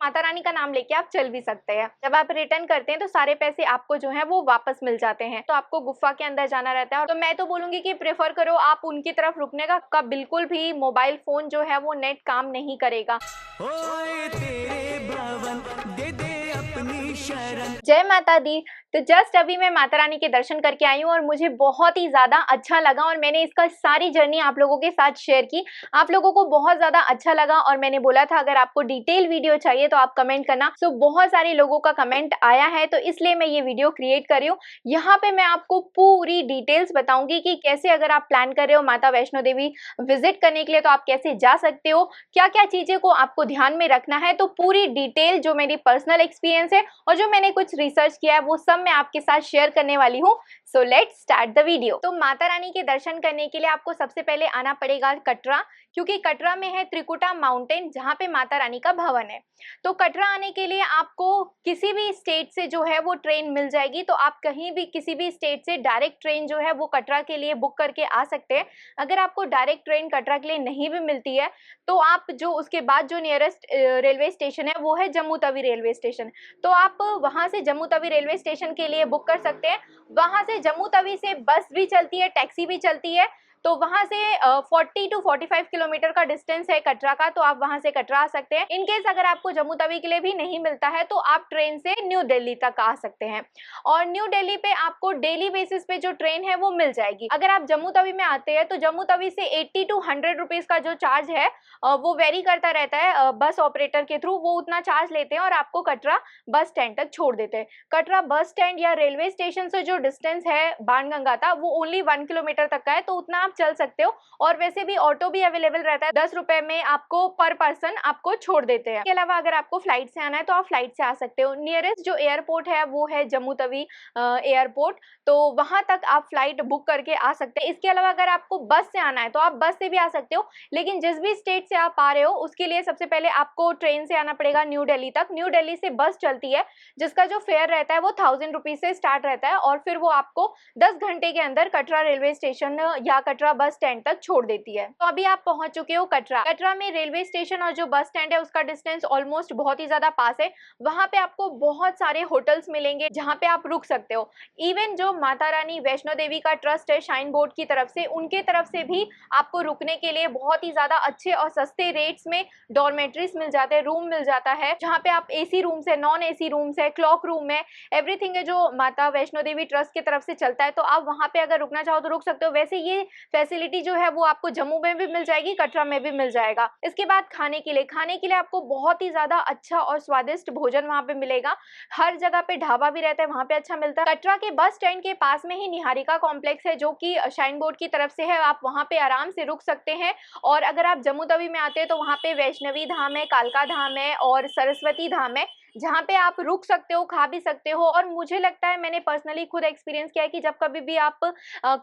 माता रानी का नाम लेके आप चल भी सकते हैं। जब आप रिटर्न करते हैं तो सारे पैसे आपको जो है वो वापस मिल जाते हैं। तो आपको गुफा के अंदर जाना रहता है। तो मैं तो बोलूंगी कि प्रेफर करो आप उनकी तरफ रुकने का बिल्कुल भी मोबाइल फोन जो है वो नेट काम नहीं करेगा। ओए तेरे भवन दे दे अपनी शरण। जय माता दी। तो जस्ट अभी मैं माता रानी के दर्शन करके आई हूँ और मुझे बहुत ही ज्यादा अच्छा लगा और मैंने इसका सारी जर्नी आप लोगों के साथ शेयर की। आप लोगों को बहुत ज्यादा अच्छा लगा और मैंने बोला था अगर आपको डिटेल वीडियो चाहिए तो आप कमेंट करना। सो बहुत सारे लोगों का कमेंट आया है तो इसलिए मैं ये वीडियो क्रिएट कर रही हूँ। यहाँ पे मैं आपको पूरी डिटेल्स बताऊंगी कि कैसे अगर आप प्लान कर रहे हो माता वैष्णो देवी विजिट करने के लिए तो आप कैसे जा सकते हो, क्या क्या चीजें को आपको ध्यान में रखना है। तो पूरी डिटेल जो मेरी पर्सनल एक्सपीरियंस है और जो मैंने कुछ रिसर्च किया है वो सब मैं आपके साथ शेयर करने वाली हूँ। So let's start the video. तो माता रानी के दर्शन करने के लिए आपको सबसे पहले आना पड़ेगा कटरा, क्योंकि कटरा में है त्रिकुटा माउंटेन जहाँ पे माता रानी का भवन है। तो कटरा आने के लिए आपको किसी भी स्टेट से जो है वो ट्रेन मिल जाएगी। तो आप कहीं भी किसी भी स्टेट से डायरेक्ट ट्रेन जो है वो कटरा के लिए बुक करके आ सकते हैं। अगर आपको डायरेक्ट ट्रेन कटरा के लिए नहीं भी मिलती है तो आप जो उसके बाद जो नियरेस्ट रेलवे स्टेशन है वो है जम्मू तवी रेलवे स्टेशन। तो आप वहां से जम्मू तवी रेलवे स्टेशन के लिए बुक कर सकते हैं। वहां से जम्मू तवी से बस भी चलती है, टैक्सी भी चलती है। तो वहां से 40 टू 45 किलोमीटर का डिस्टेंस है कटरा का। तो आप वहां से कटरा आ सकते हैं। इन केस अगर आपको जम्मू तवी के लिए भी नहीं मिलता है तो आप ट्रेन से न्यू दिल्ली तक आ सकते हैं और न्यू दिल्ली पे आपको डेली बेसिस पे जो ट्रेन है वो मिल जाएगी। अगर आप जम्मू तवी में आते हैं तो जम्मू तवी से 80 टू 100 रुपीज का जो चार्ज है वो वेरी करता रहता है बस ऑपरेटर के थ्रू। वो उतना चार्ज लेते हैं और आपको कटरा बस स्टैंड तक छोड़ देते हैं। कटरा बस स्टैंड या रेलवे स्टेशन से जो डिस्टेंस है बाणगंगा का वो ओनली 1 किलोमीटर तक का है। तो उतना आप चल सकते हो और वैसे भी ऑटो भी अवेलेबल रहता है। 10 रुपए में आपको पर पर्सन आपको छोड़ देते हैं। इसके अलावा अगर आपको फ्लाइट से आना है तो आप फ्लाइट से आ सकते हो। नियरेस्ट जो एयरपोर्ट है वो है जम्मू तवी एयरपोर्ट। तो वहां तक आप फ्लाइट बुक करके आ सकते हैं। इसके अलावा अगर आपको बस से आना है तो आप बस से भी आ सकते हो, लेकिन जिस भी स्टेट से आप आ रहे हो उसके लिए सबसे पहले आपको ट्रेन से आना पड़ेगा न्यू दिल्ली तक। न्यू दिल्ली से बस चलती है जिसका जो फेयर रहता है वो 1000 रुपीज से स्टार्ट रहता है और फिर वो आपको 10 घंटे के अंदर कटरा रेलवे स्टेशन या कटरा बस स्टैंड तक छोड़ देती है। तो अभी आप पहुंच चुके हो कटरा। कटरा में रेलवे स्टेशन और जो बस स्टैंड है उसका डिस्टेंस ऑलमोस्ट बहुत ही ज्यादा पास है। वहां पे आपको बहुत सारे होटल्स मिलेंगे जहां पे आप रुक सकते हो। इवन जो माता रानी वैष्णो देवी का ट्रस्ट है शाइन बोर्ड की तरफ से, उनके तरफ से भी आपको रुकने के लिए बहुत ही ज्यादा अच्छे और सस्ते रेट्स में डॉर्मेट्रीज मिल जाते हैं, रूम मिल जाता है जहाँ पे आप एसी रूम्स है, नॉन एसी रूम्स है, क्लॉक रूम है, एवरीथिंग है जो माता वैष्णो देवी ट्रस्ट की तरफ से चलता है। तो आप वहां पे अगर रुकना चाहो तो रुक सकते हो। वैसे ये फैसिलिटी जो है वो आपको जम्मू में भी मिल जाएगी, कटरा में भी मिल जाएगा। इसके बाद खाने के लिए आपको बहुत ही ज्यादा अच्छा और स्वादिष्ट भोजन वहां पे मिलेगा। हर जगह पे ढाबा भी रहता है, वहां पे अच्छा मिलता है। कटरा के बस स्टैंड के पास में ही निहारिका कॉम्प्लेक्स है जो कि शाइन बोर्ड की तरफ से है। आप वहां पे आराम से रुक सकते हैं। और अगर आप जम्मू तवी में आते हैं तो वहां पे वैष्णवी धाम है, कालका धाम है और सरस्वती धाम है जहाँ पे आप रुक सकते हो, खा भी सकते हो। और मुझे लगता है मैंने पर्सनली खुद एक्सपीरियंस किया है कि जब कभी भी आप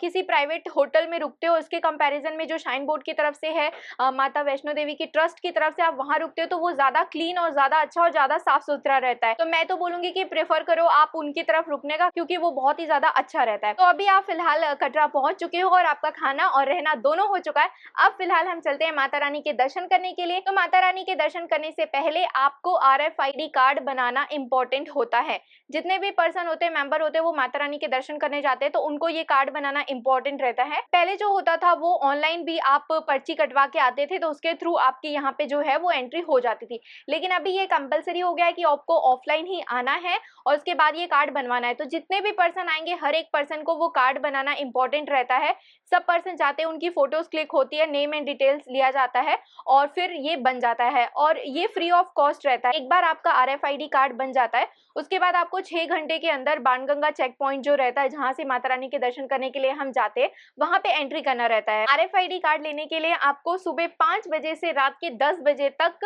किसी प्राइवेट होटल में रुकते हो उसके कंपैरिजन में जो शाइन बोर्ड की तरफ से है, माता वैष्णो देवी की ट्रस्ट की तरफ से आप वहां रुकते हो तो वो ज्यादा क्लीन और ज्यादा अच्छा और ज्यादा साफ सुथरा रहता है। तो मैं तो बोलूंगी कि प्रेफर करो आप उनकी तरफ रुकने का, क्योंकि वो बहुत ही ज्यादा अच्छा रहता है। तो अभी आप फिलहाल कटरा पहुंच चुके हो और आपका खाना और रहना दोनों हो चुका है। अब फिलहाल हम चलते हैं माता रानी के दर्शन करने के लिए। तो माता रानी के दर्शन करने से पहले आपको RFID कार्ड बनाना इंपॉर्टेंट होता है। जितने भी पर्सन होते हैं, मेंबर होते हैं, वो माता रानी के दर्शन करने जाते हैं तो उनको ये कार्ड बनाना इंपॉर्टेंट रहता है। पहले जो होता था वो ऑनलाइन भी आप पर्ची कटवा के आते थे तो उसके थ्रू आपकी यहाँ पे जो है वो एंट्री हो जाती थी, लेकिन अभी ये कंपलसरी हो गया है कि आपको ऑफलाइन ही आना है और उसके बाद ये कार्ड बनवाना है। तो जितने भी पर्सन आएंगे हर एक पर्सन को वो कार्ड बनाना इंपॉर्टेंट रहता है। सब पर्सन जाते हैं, उनकी फोटोज क्लिक होती है, नेम एंड डिटेल्स लिया जाता है और फिर ये बन जाता है और ये फ्री ऑफ कॉस्ट रहता है। एक बार आपका RFID कार्ड बन जाता है उसके बाद आपको 6 घंटे के अंदर बाणगंगा चेक पॉइंट जो रहता है जहां से माता रानी के दर्शन करने के लिए हम जाते हैं वहां पे एंट्री करना रहता है। RFID कार्ड लेने के लिए आपको सुबह 5 बजे से रात के 10 बजे तक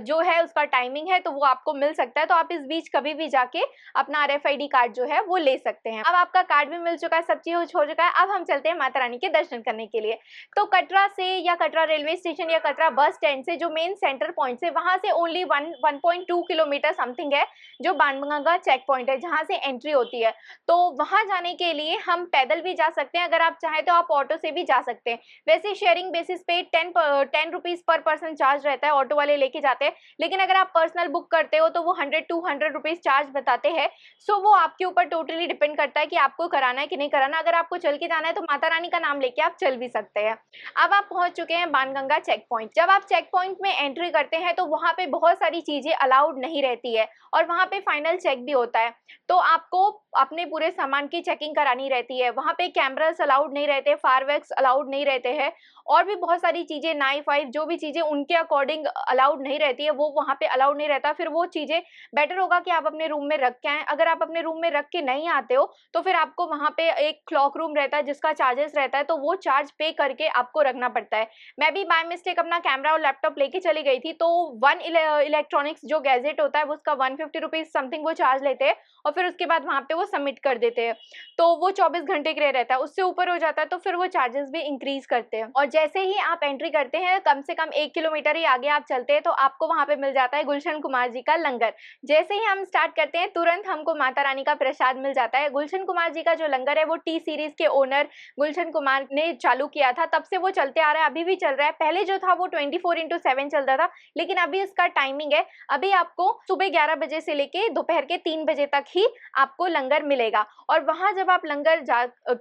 जो है उसका टाइमिंग है, तो वो आपको मिल सकता है। तो आप इस बीच कभी भी जाके अपना RFID कार्ड जो है वो ले सकते हैं। अब आपका कार्ड भी मिल चुका है, सब चीज हो चुका है। अब हम चलते हैं माता रानी के दर्शन करने के लिए। तो कटरा से या कटरा रेलवे स्टेशन या कटरा बस स्टैंड से जो मेन सेंटर पॉइंट है वहां से ओनली 1.2 किलोमीटर किलोमीटर समथिंग है जो बाणगंगा चेक पॉइंट है जहाँ से एंट्री होती है। तो वहाँ जाने के लिए हम पैदल भी जा सकते हैं, अगर आप चाहें तो आप ऑटो से भी जा सकते हैं। वैसे शेयरिंग बेसिस पे 10 रुपीज़ पर पर्सन चार्ज रहता है, ऑटो वाले लेके जाते हैं, लेकिन अगर आप पर्सनल बुक करते हो तो वो 100-200 रुपीज़ चार्ज बताते हैं। सो वो आपके ऊपर टोटली डिपेंड करता है कि आपको कराना है कि नहीं कराना। अगर आपको चल के जाना है तो माता रानी का नाम लेके आप चल भी सकते हैं। अब आप पहुंच चुके हैं बाणगंगा चेक पॉइंट। जब आप चेक पॉइंट में एंट्री करते हैं तो वहाँ पे बहुत सारी चीज़ें अलाउड नहीं रहती है और वहाँ पे फाइनल चेक भी होता है, तो आपको अपने पूरे सामान की चेकिंग करानी रहती है। वहाँ पे कैमरास अलाउड नहीं रहते, फायरवर्क्स अलाउड नहीं रहते हैं और भी बहुत सारी चीज़ें, नाइफ वाइफ जो भी चीज़ें उनके अकॉर्डिंग अलाउड नहीं रहती है, वो वहाँ पे अलाउड नहीं रहता। फिर वो चीज़ें बेटर होगा कि आप अपने रूम में रख के आएँ। अगर आप अपने रूम में रख के नहीं आते हो तो फिर आपको वहाँ पे एक क्लॉक रूम रहता है जिसका चार्जेस रहता है, तो वो चार्ज पे करके आपको रखना पड़ता है। मैं भी बाय मिस्टेक अपना कैमरा और लैपटॉप लेके चली गई थी, तो वन इलेक्ट्रॉनिक्स जो गैजेट होता है उसका 150 रुपीज़ समथिंग वो चार्ज लेते हैं और फिर उसके बाद वहाँ पे वो सबमिट कर देते हैं। तो वो 24 घंटे के लिए रहता है, उससे ऊपर हो जाता है तो फिर वो चार्जेस भी इंक्रीज करते हैं। और जैसे ही आप एंट्री करते हैं, कम से कम 1 किलोमीटर ही आगे आप चलते हैं तो आपको वहाँ पे मिल जाता है गुलशन कुमार जी का लंगर। जैसे ही हम स्टार्ट करते हैं तुरंत हमको माता रानी का प्रसाद मिल जाता है। गुलशन कुमार जी का जो लंगर है वो टी सीरीज के ओनर गुलशन कुमार ने चालू किया था, तब से वो चलते आ रहा है, अभी भी चल रहा है। पहले जो था वो 24/7 चलता था, लेकिन अभी उसका टाइमिंग है, अभी आपको सुबह 11 बजे से लेके दोपहर के 3 बजे तक ही आपको लंगर मिलेगा। और वहाँ जब आप लंगर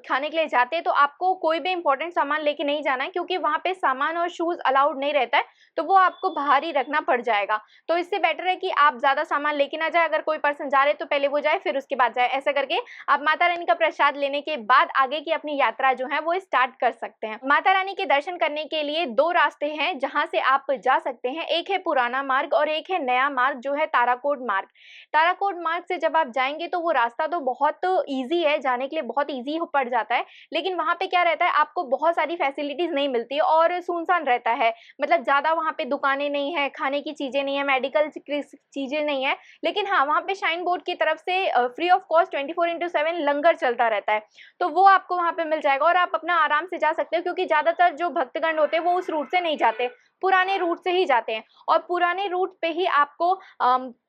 खाने के लिए जाते हैं तो आपको कोई भी इंपॉर्टेंट सामान लेके नहीं जाना है, क्योंकि वहाँ पे सामान और शूज अलाउड नहीं रहता है, तो वो आपको बाहर ही रखना पड़ जाएगा। तो इससे बेटर है कि आप ज्यादा सामान लेके ना जाए। अगर कोई पर्सन जा रहे तो पहले वो जाए फिर उसके बाद जाए, ऐसा करके आप माता रानी का प्रसाद लेने के बाद आगे की अपनी यात्रा जो है वो स्टार्ट कर सकते हैं। माता रानी के दर्शन करने के लिए 2 रास्ते हैं जहां से आप जा सकते हैं, एक है पुराना मार्ग और एक है नया मार्ग जो है ताराकोट मार्ग। ताराकोट मार्ग से जब आप जाएंगे तो वो रास्ता तो बहुत ईजी है, जाने के लिए बहुत ईजी पड़ जाता है, लेकिन वहां पे क्या रहता है, आपको बहुत सारी फैसिलिटीज नहीं मिलती और सुनसान रहता है। मतलब ज्यादा वहां पे दुकानें नहीं है, खाने की चीजें नहीं है, मेडिकल चीजें नहीं है, लेकिन हाँ वहाँ पे शाइन बोर्ड की तरफ से फ्री ऑफ कॉस्ट 24/7 लंगर चलता रहता है, तो वो आपको वहाँ पे मिल जाएगा और आप अपना आराम से जा सकते हो, क्योंकि ज्यादातर जो भक्तगण होते हैं वो उस रूट से नहीं जाते, पुराने रूट से ही जाते हैं। और पुराने रूट पे ही आपको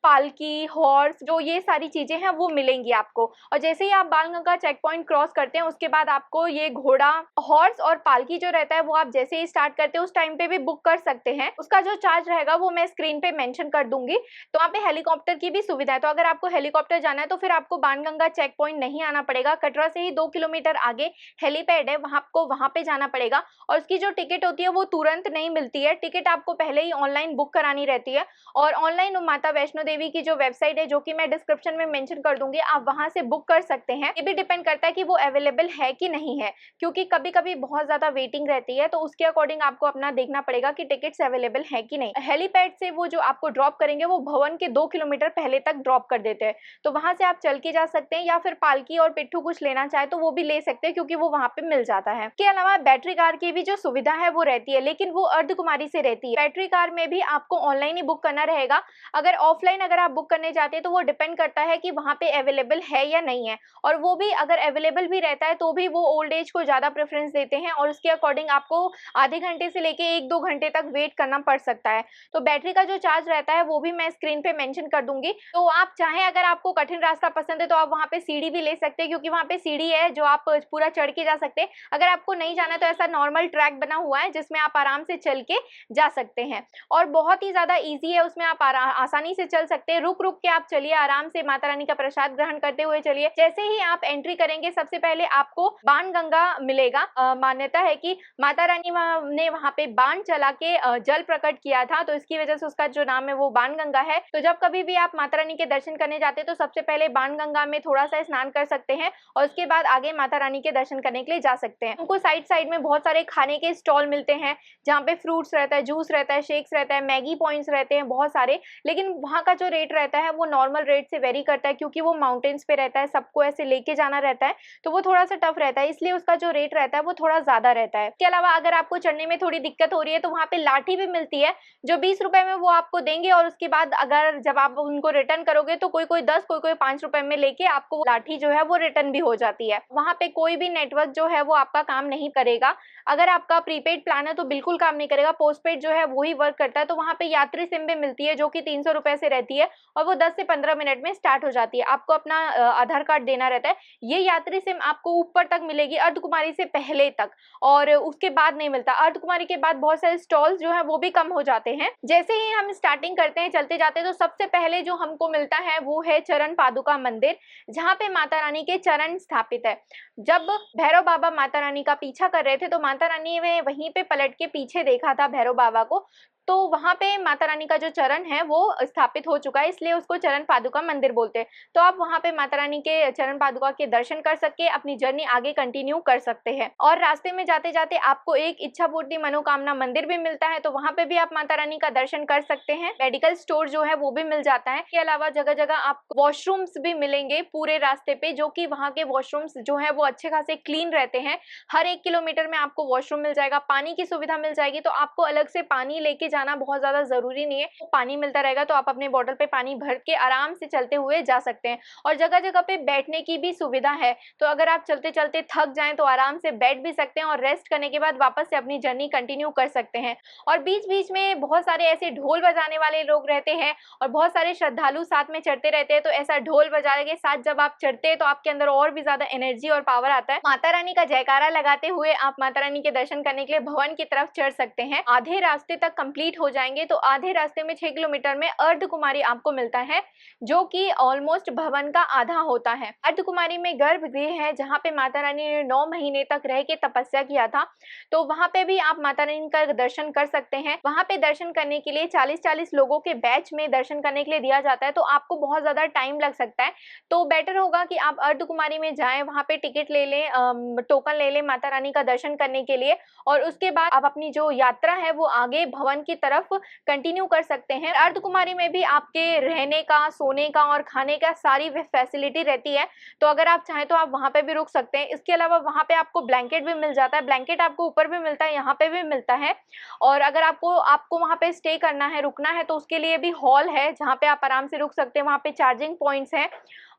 पालकी, हॉर्स, जो ये सारी चीजें हैं वो मिलेंगी आपको। और जैसे ही आप बाणगंगा चेक पॉइंट क्रॉस करते हैं उसके बाद आपको ये घोड़ा, हॉर्स और पालकी जो रहता है वो आप जैसे ही स्टार्ट करते हैं उस टाइम पे भी बुक कर सकते हैं। उसका जो चार्ज रहेगा वो मैं स्क्रीन पे मेंशन कर दूंगी। तो वहाँ पे हेलीकॉप्टर की भी सुविधा है, तो अगर आपको हेलीकॉप्टर जाना है तो फिर आपको बाणगंगा चेक पॉइंट नहीं आना पड़ेगा। कटरा से ही 2 किलोमीटर आगे हेलीपैड है, आपको वहाँ पे जाना पड़ेगा और उसकी जो टिकट होती है वो तुरंत नहीं मिलती है, टिकट आपको पहले ही ऑनलाइन बुक करानी रहती है। और ऑनलाइन माता वैष्णो देवी की जो वेबसाइट है, जो कि मैं डिस्क्रिप्शन में मेंशन कर दूंगी, आप वहां से बुक कर सकते हैं। ये भी डिपेंड करता है कि वो अवेलेबल है कि नहीं है, क्योंकि कभी कभी बहुत ज्यादा वेटिंग रहती है, तो उसके अकॉर्डिंग आपको अपना देखना पड़ेगा कि टिकट्स अवेलेबल है कि नहीं। हेलीपैड से वो जो आपको ड्रॉप करेंगे वो भवन के 2 किलोमीटर पहले तक ड्रॉप कर देते हैं, तो वहां से आप चल के जा सकते हैं, या फिर पालकी और पिट्ठू कुछ लेना चाहे तो वो भी ले सकते हैं, क्योंकि वो वहां पे मिल जाता है। इसके अलावा बैटरी कार की भी जो सुविधा है वो रहती है, लेकिन वो अर्धकुमारी से रहती है। बैटरी कार में भी आपको ऑनलाइन ही बुक करना रहेगा। अगर ऑफलाइन अगर आप बुक करने जाते हैं तो वो डिपेंड करता है कि वहां पे अवेलेबल है या नहीं है, और वो भी अगर अवेलेबल भी रहता है तो भी वो ओल्ड एज को ज्यादा प्रेफरेंस देते हैं और उसके अकॉर्डिंग आपको आधे घंटे से लेके 1-2 घंटे तक वेट करना पड़ सकता है। तो बैटरी का जो चार्ज रहता है वो भी मैं स्क्रीन पे मेंशन कर दूंगी। तो आप चाहें, अगर आपको कठिन रास्ता पसंद है तो आप वहाँ पे सीढ़ी भी ले सकते हैं, क्योंकि वहाँ पे सीढ़ी है जो आप पूरा चढ़ के जा सकते हैं। अगर आपको नहीं जाना तो ऐसा नॉर्मल ट्रैक बना हुआ है जिसमें आप आराम से चल के जा सकते हैं और बहुत ही ज्यादा ईजी है, उसमें आप आसानी से चल सकते हैं। रुक रुक के आप चलिए, आराम से माता रानी का प्रसाद ग्रहण करते हुए चलिए। जैसे ही आप एंट्री करेंगे सबसे पहले आपको बाणगंगा मिलेगा। मान्यता है कि माता रानी ने वहाँ पे बाण चला के जल प्रकट किया था, तो इसकी वजह से उसका जो नाम है वो बाणगंगा है। तो जब कभी भी आप माता रानी के दर्शन करने जाते हैं तो सबसे पहले बाणगंगा में थोड़ा सा स्नान कर सकते हैं और उसके बाद आगे माता रानी के दर्शन करने के लिए जा सकते हैं। उनको साइड साइड में बहुत सारे खाने के स्टॉल मिलते हैं, जहाँ पे फ्रूट्स रहता है, जूस रहता है, शेक्स रहता है, मैगी पॉइंट्स रहते हैं बहुत सारे। लेकिन वहाँ का जो रेट रहता है वो नॉर्मल रेट से वेरी करता है, क्योंकि वो माउंटेन्स पे रहता है, सबको ऐसे लेके जाना रहता है, तो वो थोड़ा सा टफ रहता है, इसलिए उसका जो रेट रहता है वो थोड़ा ज्यादा रहता है। इसके अलावा अगर आपको चढ़ने में थोड़ी दिक्कत हो रही है तो वहाँ पे लाठी भी मिलती है, जो 20 रुपए में वो आपको देंगे, और उसके बाद अगर जब आप उनको रिटर्न करोगे तो कोई कोई 10, कोई कोई 5 रुपए में लेके आपको लाठी जो है वो रिटर्न भी हो जाती है। वहाँ पे कोई भी नेटवर्क जो है वो आपका काम नहीं करेगा। अगर आपका प्रीपेड प्लान है तो बिल्कुल काम नहीं करेगा, पोस्ट पोस्टपेड जो है वो ही वर्क करता है, तो वहाँ पे यात्री सिम भी मिलती है जो कि 300 रुपए से रहती है और वो 10 से 15 मिनट में स्टार्ट हो जाती है। आपको अपना आधार कार्ड देना रहता है। ये यात्री सिम आपको ऊपर तक मिलेगी अर्धकुमारी से पहले तक, और उसके बाद नहीं मिलता। अर्धकुमारी के बाद बहुत सारे स्टॉल्स जो है वो भी कम हो जाते हैं। जैसे ही हम स्टार्टिंग करते हैं, चलते जाते हैं, तो सबसे पहले जो हमको मिलता है वो है चरण पादुका मंदिर, जहाँ पे माता रानी के चरण स्थापित है। जब भैरव बाबा माता रानी का पीछा कर रहे थे तो माता रानी ने वहीं पे पलट के पीछे देखा था भैरव बाबा को, तो वहां पे माता रानी का जो चरण है वो स्थापित हो चुका है, इसलिए उसको चरण पादुका मंदिर बोलते हैं। तो आप वहां पे माता रानी के चरण पादुका के दर्शन कर सके अपनी जर्नी आगे कंटिन्यू कर सकते हैं। और रास्ते में जाते जाते आपको एक इच्छा पूर्ति मनोकामना मंदिर भी मिलता है, तो वहां पे भी आप माता रानी का दर्शन कर सकते हैं। मेडिकल स्टोर जो है वो भी मिल जाता है। इसके अलावा जगह जगह आपको वॉशरूम्स भी मिलेंगे पूरे रास्ते पे, जो कि वहाँ के वॉशरूम्स जो है वो अच्छे खासे क्लीन रहते हैं। हर 1 किलोमीटर में आपको वॉशरूम मिल जाएगा, पानी की सुविधा मिल जाएगी, तो आपको अलग से पानी लेके जाना बहुत ज्यादा जरूरी नहीं है। पानी मिलता रहेगा तो आप अपने बोतल पे पानी भर के आराम से चलते हुए जा सकते हैं। और जगह जगह पे बैठने की भी सुविधा है, तो अगर आप चलते चलते थक जाएं तो आराम से बैठ भी सकते हैं और रेस्ट करने के बाद वापस से अपनी जर्नी कंटिन्यू कर सकते हैं। और बीच बीच में बहुत सारे ऐसे ढोल बजाने वाले लोग रहते हैं और बहुत सारे श्रद्धालु साथ में चढ़ते रहते हैं, तो ऐसा ढोल बजाने के साथ जब आप चढ़ते हैं तो आपके अंदर और भी ज्यादा एनर्जी और पावर आता है। माता रानी का जयकारा लगाते हुए आप माता रानी के दर्शन करने के लिए भवन की तरफ चढ़ सकते हैं। आधे रास्ते तक कंप्लीट हो जाएंगे तो आधे रास्ते में 6 किलोमीटर में अर्धकुमारी आपको मिलता है, जो कि ऑलमोस्ट भवन का आधा होता है। अर्धकुमारी में गर्भगृह है जहाँ पे माता रानी ने 9 महीने तक रह के तपस्या किया था, तो वहाँ पे भी आप माता रानी का दर्शन कर सकते हैं। वहाँ पे दर्शन करने के लिए 40-40 लोगों के बैच में दर्शन करने के लिए दिया जाता है, तो आपको बहुत ज्यादा टाइम लग सकता है। तो बेटर होगा कि आप अर्धकुमारी में जाएं, वहाँ पे टिकट ले लें, टोकन ले लें माता रानी का दर्शन करने के लिए, और उसके बाद आप अपनी जो यात्रा है वो आगे भवन की तरफ कंटिन्यू कर सकते हैं। अर्धकुमारी में भी आपके रहने का, सोने का और खाने का सारी फैसिलिटी रहती है, तो अगर आप चाहें तो आप वहाँ पे भी रुक सकते हैं। इसके अलावा वहाँ पे आपको ब्लैंकेट भी मिल जाता है, ब्लैंकेट आपको ऊपर भी मिलता है, यहाँ पे भी मिलता है। और अगर आपको वहाँ पे स्टे करना है, रुकना है, तो उसके लिए भी हॉल है जहाँ पे आप आराम से रुक सकते हैं। वहाँ पे चार्जिंग पॉइंट्स हैं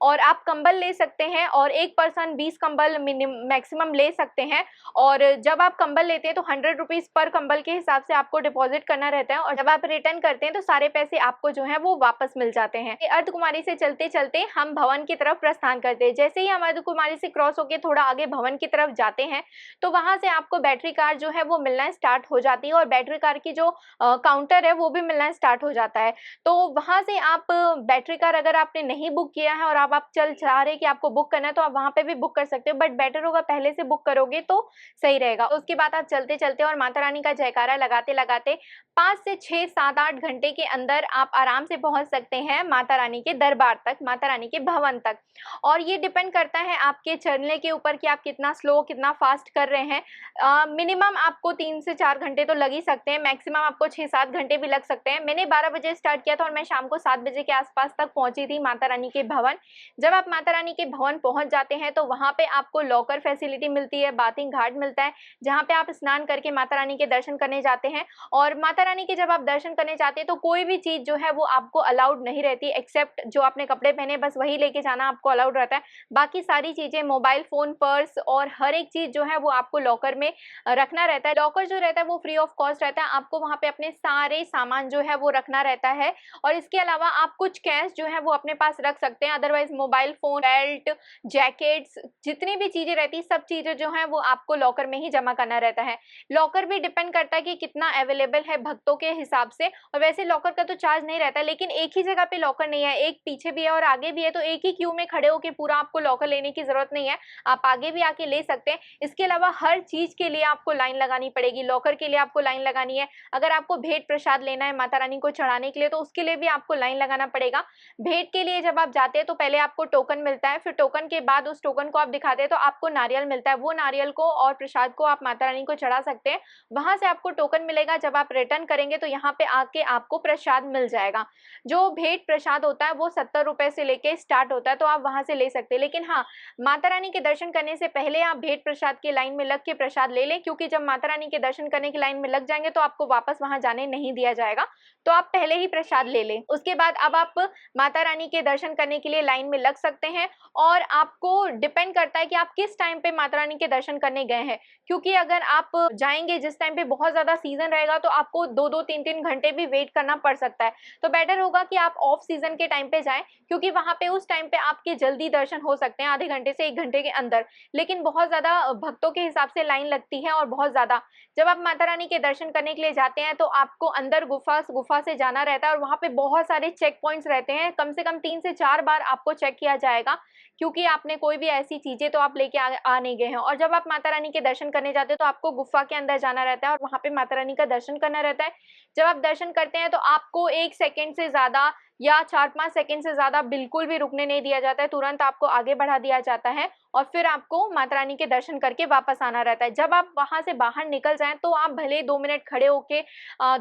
और आप कंबल ले सकते हैं, और एक पर्सन 20 कंबल मैक्सिमम ले सकते हैं। और जब आप कंबल लेते हैं तो 100 रुपीज पर कंबल के हिसाब से आपको डिपॉजिट करना रहता है, और जब आप रिटर्न करते हैं तो सारे पैसे आपको जो है वो वापस मिल जाते हैं। अर्धकुमारी से चलते चलते हम भवन की तरफ प्रस्थान करते हैं। जैसे ही हम अर्धकुमारी से क्रॉस होकर थोड़ा आगे भवन की तरफ जाते हैं तो वहां से आपको बैटरी कार जो है वो मिलना स्टार्ट हो जाती है, और बैटरी कार की जो काउंटर है वो भी मिलना स्टार्ट हो जाता है। तो वहां से आप बैटरी कार अगर आपने नहीं बुक किया है और आप चल चाह रहे कि आपको बुक करना है तो आप वहां पे भी बुक कर सकते हो, बट बेटर होगा पहले से बुक करोगे तो सही रहेगा। उसके बाद आप चलते चलते और माता रानी का जयकारा लगाते लगाते 5 से 6, 7, 8 घंटे के अंदर आप आराम से पहुंच सकते हैं माता रानी के दरबार तक, माता रानी के भवन तक। और ये डिपेंड करता है आपके चलने के ऊपर कि आप कितना स्लो कितना फास्ट कर रहे हैं। मिनिमम आपको 3 से 4 घंटे तो लग ही सकते हैं, मैक्सिमम आपको 6-7 घंटे भी लग सकते हैं। मैंने 12 बजे स्टार्ट किया था और मैं शाम को 7 बजे के आसपास तक पहुंची थी माता रानी के भवन। जब आप माता रानी के भवन पहुंच जाते हैं तो वहां पे आपको लॉकर फैसिलिटी मिलती है, बाथिंग घाट मिलता है जहां पे आप स्नान करके माता रानी के दर्शन करने जाते हैं। और माता रानी के जब आप दर्शन करने जाते हैं तो कोई भी चीज जो है वो आपको अलाउड नहीं रहती, एक्सेप्ट जो आपने कपड़े पहने बस वही लेके जाना आपको अलाउड रहता है। बाकी सारी चीजें, मोबाइल फोन, पर्स और हर एक चीज जो है वो आपको लॉकर में रखना रहता है। लॉकर जो रहता है वो फ्री ऑफ कॉस्ट रहता है, आपको वहां पे अपने सारे सामान जो है वो रखना रहता है। और इसके अलावा आप कुछ कैश जो है वो अपने पास रख सकते हैं, otherwise mobile phone, belt, jackets, जितनी भी चीजें रहती है सब चीजें जो है वो आपको लॉकर में ही जमा करना रहता है। लॉकर भी डिपेंड करता है कि कितना अवेलेबल है भक्तों के हिसाब से, और वैसे लॉकर का तो चार्ज नहीं रहता, लेकिन एक ही जगह पे लॉकर नहीं है, एक पीछे भी है और आगे भी है, तो एक ही क्यू में खड़े होकर पूरा आपको लॉकर लेने की जरूरत नहीं है, आप आगे भी आके ले सकते हैं। इसके अलावा हर चीज के लिए आपको लाइन लगानी पड़ेगी, लॉकर के लिए आपको लाइन लगानी है, अगर आपको भेंट प्रसाद लेना है माता रानी को चढ़ाने के लिए तो उसके लिए भी आपको लाइन लगाना पड़ेगा। भेंट के लिए जब आप जाते हैं तो पहले आपको टोकन मिलता है, फिर टोकन के बाद उस टोकन को आप दिखाते हैं तो आपको नारियल मिलता है, वो नारियल को और प्रसाद को आप माता रानी को चढ़ा सकते हैं। वहां से आपको टोकन मिलेगा, जब आप रिटर्न करेंगे तो यहाँ पे आके आपको प्रसाद मिल जाएगा। जो भेंट प्रसाद होता है वो 70 रुपए से लेके स्टार्ट होता है, तो आप वहां से ले सकते हैं। लेकिन हाँ, माता रानी के दर्शन करने से पहले आप भेंट प्रसाद की लाइन में लग के प्रसाद ले लें, क्योंकि जब माता रानी के दर्शन करने की लाइन में लग जाएंगे तो आपको वापस वहां जाने नहीं दिया जाएगा, तो आप पहले ही प्रसाद ले लें। उसके बाद अब आप माता रानी के दर्शन करने के लिए लाइन लाइन में लग सकते हैं, और आपको डिपेंड करता है कि आप किस टाइम पे माता रानी के दर्शन करने गए हैं। क्योंकि अगर आप जाएंगे जिस टाइम पे बहुत ज्यादा सीजन रहेगा तो आपको 2-2 3-3 घंटे भी वेट करना पड़ सकता है। तो बेटर होगा कि आप ऑफ सीजन के टाइम पे जाएं, क्योंकि वहां पे उस टाइम पे आपके जल्दी दर्शन हो सकते हैं, आधे घंटे से 1 घंटे के अंदर। लेकिन बहुत ज्यादा भक्तों के हिसाब से लाइन लगती है और बहुत ज्यादा। जब आप माता रानी के दर्शन करने के लिए जाते हैं तो आपको अंदर गुफा से जाना रहता है, और वहां पे बहुत सारे चेक पॉइंट्स रहते हैं। कम से कम 3 से 4 बार आपको चेक किया जाएगा, क्योंकि आपने कोई भी ऐसी चीजें तो आप लेके आ नहीं गए हैं। और जब आप माता रानी के दर्शन करने जाते हैं तो आपको गुफा के अंदर जाना रहता है और वहां पे माता रानी का दर्शन करना रहता है। जब आप दर्शन करते हैं तो आपको 1 सेकंड से ज्यादा या 4-5 सेकंड से ज्यादा बिल्कुल भी रुकने नहीं दिया जाता है, तुरंत आपको आगे बढ़ा दिया जाता है और फिर आपको माता रानी के दर्शन करके वापस आना रहता है। जब आप वहां से बाहर निकल जाएं तो आप भले 2 मिनट खड़े होके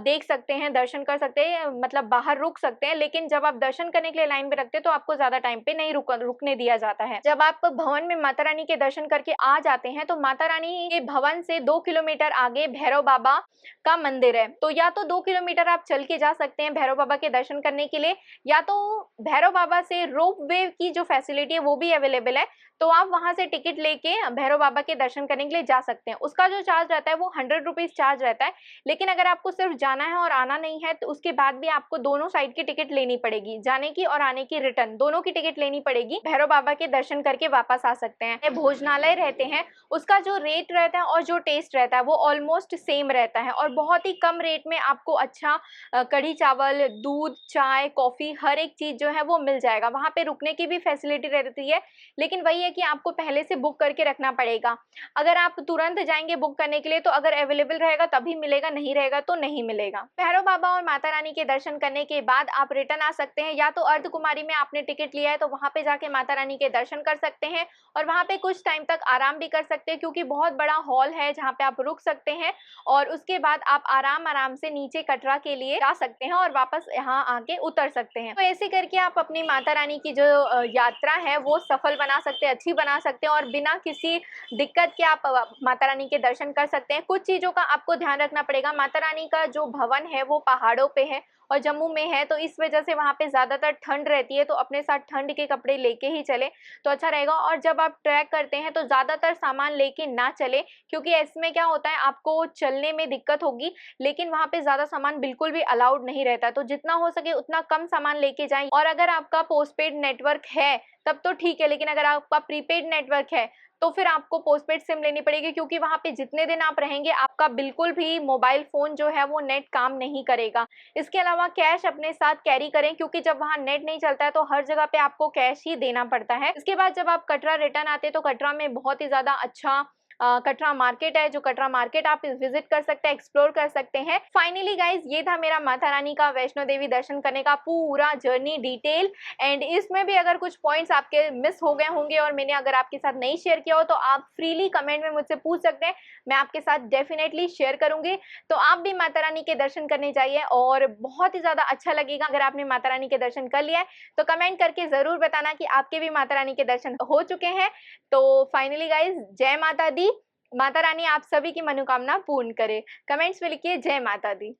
देख सकते हैं, दर्शन कर सकते हैं, मतलब बाहर रुक सकते हैं, लेकिन जब आप दर्शन करने के लिए लाइन में रखते हैं तो आपको ज्यादा टाइम पे नहीं रुकने दिया जाता है। जब आप भवन में माता रानी के दर्शन करके आ जाते हैं तो माता रानी के भवन से 2 किलोमीटर आगे भैरव बाबा का मंदिर है। तो या तो 2 किलोमीटर आप चल के जा सकते हैं भैरव बाबा के दर्शन करने के लिए, या तो भैरव बाबा से रोप वे की जो फैसिलिटी है वो भी अवेलेबल है, तो आप वहां से टिकट लेके भैरव बाबा के दर्शन करने के लिए जा सकते हैं। उसका जो चार्ज रहता है वो 100 रुपीज चार्ज रहता है। लेकिन अगर आपको सिर्फ जाना है और आना नहीं है तो उसके बाद भी आपको दोनों साइड की टिकट लेनी पड़ेगी, जाने की और आने की, रिटर्न दोनों की टिकट लेनी पड़ेगी। भैरव बाबा के दर्शन करके वापस आ सकते हैं। भोजनालय रहते हैं, उसका जो रेट रहता है और जो टेस्ट रहता है वो ऑलमोस्ट सेम रहता है, और बहुत ही कम रेट में आपको अच्छा कढ़ी चावल, दूध, चाय, कॉफी, हर एक चीज जो है वो मिल जाएगा। वहां पे रुकने की भी फैसिलिटी रहती है, लेकिन वही है कि आपको पहले से बुक करके रखना पड़ेगा। अगर आप तुरंत जाएंगे बुक करने के लिए तो अगर अवेलेबल रहेगा तभी मिलेगा, नहीं रहेगा तो नहीं मिलेगा। भैरव बाबा और माता रानी के दर्शन करने के बाद आप रिटर्न आ सकते हैं, या तो अर्ध कुमारी में आपने टिकट लिया है तो वहां पे जाके माता रानी के दर्शन कर सकते हैं और वहां पे कुछ टाइम तक आराम भी कर सकते हैं, क्योंकि बहुत बड़ा हॉल है जहाँ पे आप रुक सकते हैं, और उसके बाद आप आराम से नीचे कटरा के लिए जा सकते हैं और वापस यहाँ आके उतर सकते हैं। तो ऐसे करके आप अपनी माता रानी की जो यात्रा है वो सफल बना सकते हैं, अच्छी बना सकते हैं, और बिना किसी दिक्कत के आप माता रानी के दर्शन कर सकते हैं। कुछ चीजों का आपको ध्यान रखना पड़ेगा। माता रानी का जो भवन है वो पहाड़ों पे है और जम्मू में है, तो इस वजह से वहाँ पे ज्यादातर ठंड रहती है, तो अपने साथ ठंड के कपड़े लेके ही चले तो अच्छा रहेगा। और जब आप ट्रैक करते हैं तो ज्यादातर सामान लेके ना चले, क्योंकि इसमें क्या होता है आपको चलने में दिक्कत होगी, लेकिन वहाँ पे ज्यादा सामान बिल्कुल भी अलाउड नहीं रहता। तो जितना हो सके उतना कम सामान लेके जाएं। और अगर आपका पोस्टपेड नेटवर्क है तब तो ठीक है, लेकिन अगर आपका प्रीपेड नेटवर्क है तो फिर आपको पोस्टपेड सिम लेनी पड़ेगी, क्योंकि वहां पे जितने दिन आप रहेंगे आपका बिल्कुल भी मोबाइल फोन जो है वो नेट काम नहीं करेगा। इसके अलावा कैश अपने साथ कैरी करें, क्योंकि जब वहां नेट नहीं चलता है तो हर जगह पे आपको कैश ही देना पड़ता है। इसके बाद जब आप कटरा रिटर्न आते हैं तो कटरा में बहुत ही ज्यादा अच्छा कटरा मार्केट है, जो कटरा मार्केट आप विजिट कर सकते हैं, एक्सप्लोर कर सकते हैं। फाइनली गाइज ये था मेरा माता रानी का वैष्णो देवी दर्शन करने का पूरा जर्नी डिटेल, एंड इसमें भी अगर कुछ पॉइंट्स आपके मिस हो गए होंगे और मैंने अगर आपके साथ नहीं शेयर किया हो तो आप फ्रीली कमेंट में मुझसे पूछ सकते हैं, मैं आपके साथ डेफिनेटली शेयर करूंगी। तो आप भी माता रानी के दर्शन करने जाइए और बहुत ही ज्यादा अच्छा लगेगा। अगर आपने माता रानी के दर्शन कर लिया है तो कमेंट करके जरूर बताना कि आपके भी माता रानी के दर्शन हो चुके हैं। तो फाइनली गाइज जय माता दी, माता रानी आप सभी की मनोकामना पूर्ण करे। कमेंट्स में लिखिए जय माता दी।